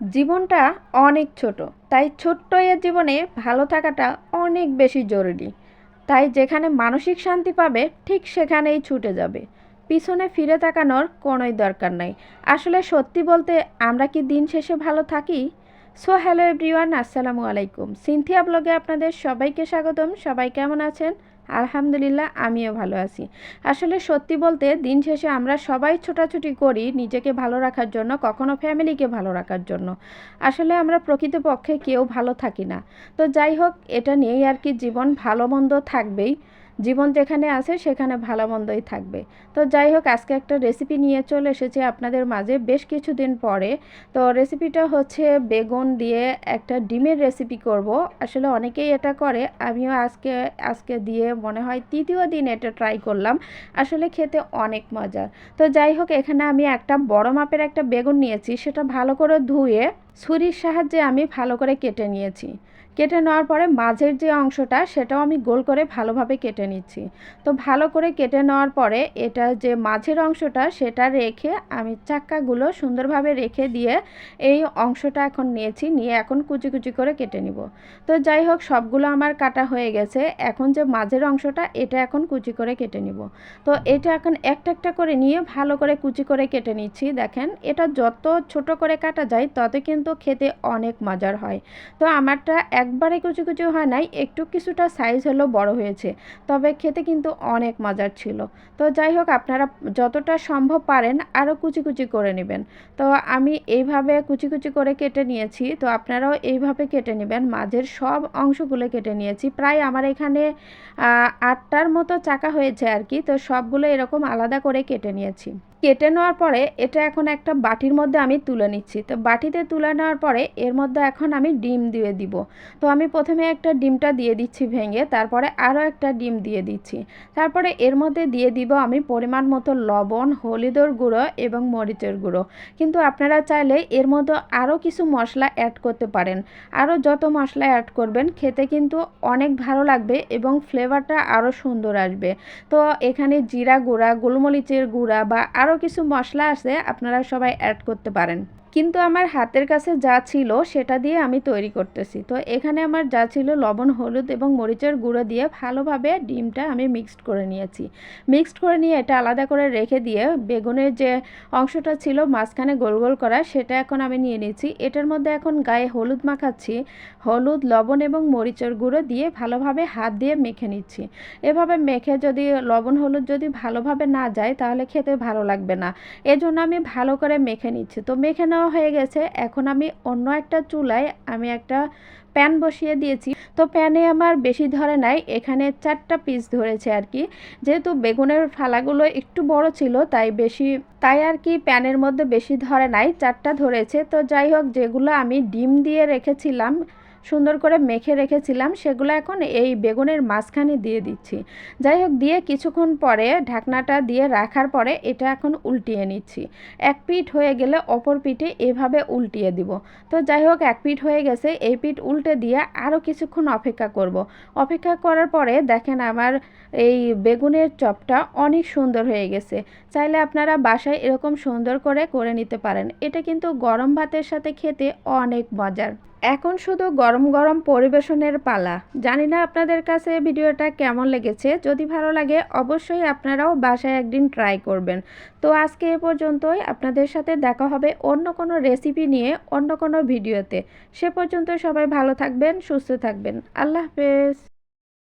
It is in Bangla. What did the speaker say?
জীবনটা অনেক ছোট, তাই ছোট্ট এ জীবনে ভালো থাকাটা অনেক বেশি জরুরি। তাই যেখানে মানসিক শান্তি পাবে ঠিক সেখানেই ছুটে যাবে, পিছনে ফিরে তাকানোর কোনোই দরকার নাই। আসলে সত্যি বলতে আমরা কি দিন শেষে ভালো থাকি? সো হ্যালো এভরিওয়ান, আসসালামু আলাইকুম। সিনথিয়া ব্লগে আপনাদের সবাইকে স্বাগতম। সবাই কেমন আছেন? আলহামদুলিল্লাহ, আমিও ভালো আছি। আসলে সত্যি বলতে দিন শেষে আমরা সবাই ছোটাছুটি করি নিজেকে ভালো রাখার জন্য, কখনো ফ্যামিলিকে ভালো রাখার জন্য। আসলে আমরা প্রকৃতপক্ষে কেউ ভালো থাকি না। তো যাই হোক, এটা নিয়েই আর কি, জীবন ভালো মন্দ থাকবেই। জীবন যেখানে আছে সেখানে ভালো মন্দই থাকবে। তো যাই হোক, আজকে একটা রেসিপি নিয়ে চলে এসেছি আপনাদের মাঝে বেশ কিছুদিন পরে। তো রেসিপিটা হচ্ছে বেগুন দিয়ে একটা ডিমের রেসিপি করব। আসলে অনেকেই এটা করে, আমিও আজকে আজকে দিয়ে মনে হয় তৃতীয় দিন এটা ট্রাই করলাম। আসলে খেতে অনেক মজার। তো যাই হোক, এখানে আমি একটা বড় মাপের একটা বেগুন নিয়েছি, সেটা ভালো করে ধুয়ে ছুরির সাহায্যে আমি ভালো করে কেটে নিয়েছি। কেটে নেওয়ার পরে মাঝের যে অংশটা সেটাও আমি গোল করে ভালোভাবে কেটে নিচ্ছি। তো ভালো করে কেটে নেওয়ার পরে এটা যে মাঝের অংশটা সেটা রেখে আমি চাক্কাগুলো সুন্দরভাবে রেখে দিয়ে এই অংশটা এখন নিয়েছি, নিয়ে এখন কুচি কুচি করে কেটে নিব। তো যাই হোক, সবগুলো আমার কাটা হয়ে গেছে। এখন যে মাঝের অংশটা এটা এখন কুচি করে কেটে নিব। তো এটা এখন একটা একটা করে নিয়ে ভালো করে কুচি করে কেটে নিচ্ছি। দেখেন, এটা যত ছোট করে কাটা যায় তত কিন্তু খেতে অনেক মজার হয়। তো আমারটা একবারে কুচি কুচি হয় নাই, একটু কিছুটা সাইজ হলেও বড় হয়েছে, তবে খেতে কিন্তু অনেক মজার ছিল। তো যাই হোক, আপনারা যতটা সম্ভব পারেন আরও কুচি কুচি করে নেবেন। তো আমি এইভাবে কুচি কুচি করে কেটে নিয়েছি, তো আপনারাও এইভাবে কেটে নেবেন। মাঝের সব অংশগুলো কেটে নিয়েছি, প্রায় আমার এখানে 8টার মতো চাকা হয়েছে আর কি। তো সবগুলো এরকম আলাদা করে কেটে নিয়েছি। কেটে নেওয়ার পরে এটা এখন একটা বাটির মধ্যে আমি তুলে নিচ্ছি। তো বাটিতে তুলে নেওয়ার পরে এর মধ্যে এখন আমি ডিম দিয়ে দিব। তো আমি প্রথমে একটা ডিমটা দিয়ে দিচ্ছি ভেঙে, তারপরে আরও একটা ডিম দিয়ে দিচ্ছি। তারপরে এর মধ্যে দিয়ে দিব আমি পরিমাণ মতো লবণ, হলুদের গুঁড়ো এবং মরিচের গুঁড়ো। কিন্তু আপনারা চাইলে এর মধ্যে আরও কিছু মশলা অ্যাড করতে পারেন। আরও যত মশলা অ্যাড করবেন খেতে কিন্তু অনেক ভালো লাগবে এবং ফ্লেভারটা আরও সুন্দর আসবে। তো এখানে জিরা গুঁড়া, গোলমরিচের গুঁড়া বা আরও কিছু মশলা আছে, আপনারা সবাই অ্যাড করতে পারেন। কিন্তু আমার হাতের কাছে যা ছিল সেটা দিয়ে আমি তৈরি করতেছি। তো এখানে আমার যা ছিল লবণ, হলুদ এবং মরিচের গুঁড়ো দিয়ে ভালোভাবে ডিমটা আমি মিক্সড করে নিয়েছি। মিক্সড করে নিয়ে এটা আলাদা করে রেখে দিয়ে বেগুনের যে অংশটা ছিল মাঝখানে গোল গোল করা সেটা এখন আমি নিয়ে নিয়েছি। এটার মধ্যে এখন গায়ে হলুদ মাখাচ্ছি। হলুদ, লবণ এবং মরিচের গুঁড়ো দিয়ে ভালোভাবে হাত দিয়ে মেখে নিচ্ছি। এভাবে মেখে যদি লবণ হলুদ যদি ভালোভাবে না যায় তাহলে খেতে ভালো লাগবে না। এজন্য আমি ভালো করে মেখে নিচ্ছি। তো মেখে নেওয়া হয়ে গেছে, এখন আমি অন্য একটা চুলায় আমি একটা প্যান বসিয়ে দিয়েছি। তো প্যানে আমার বেশি ধরে নাই, এখানে 4টা পিস ধরেছে আর কি। যেহেতু বেগুনের ফালাগুলো একটু বড় ছিল তাই আর কি প্যানের মধ্যে বেশি ধরে নাই, 4টা ধরেছে। তো যাই হোক, যেগুলো আমি ডিম দিয়ে রেখেছিলাম, সুন্দর করে মেখে রেখেছিলাম, সেগুলো এখন এই বেগুনের মাঝখানে দিয়ে দিচ্ছি। যাই হোক, দিয়ে কিছুক্ষণ পরে ঢাকনাটা দিয়ে রাখার পরে এটা এখন উল্টিয়ে নিচ্ছি। এক পিঠ হয়ে গেলে অপর পিঠে এভাবে উল্টিয়ে দিব। তো যাই হোক, এক পিঠ হয়ে গেছে, এই পিঠ উল্টে দিয়ে আরও কিছুক্ষণ অপেক্ষা করব। অপেক্ষা করার পরে দেখেন আমার এই বেগুনের চপটা অনেক সুন্দর হয়ে গেছে। চাইলে আপনারা বাসায় এরকম সুন্দর করে করে নিতে পারেন। এটা কিন্তু গরম ভাতের সাথে খেতে অনেক মজার। এখন শুধু গরম গরম পরিবেশনের পালা। জানি না আপনাদের কাছে ভিডিওটা কেমন লেগেছে। যদি ভালো লাগে অবশ্যই আপনারাও বাসায় একদিন ট্রাই করবেন। তো আজকে এ পর্যন্তই। আপনাদের সাথে দেখা হবে অন্য কোনো রেসিপি নিয়ে অন্য কোনো ভিডিওতে। সে পর্যন্ত সবাই ভালো থাকবেন, সুস্থ থাকবেন। আল্লাহ হাফেজ।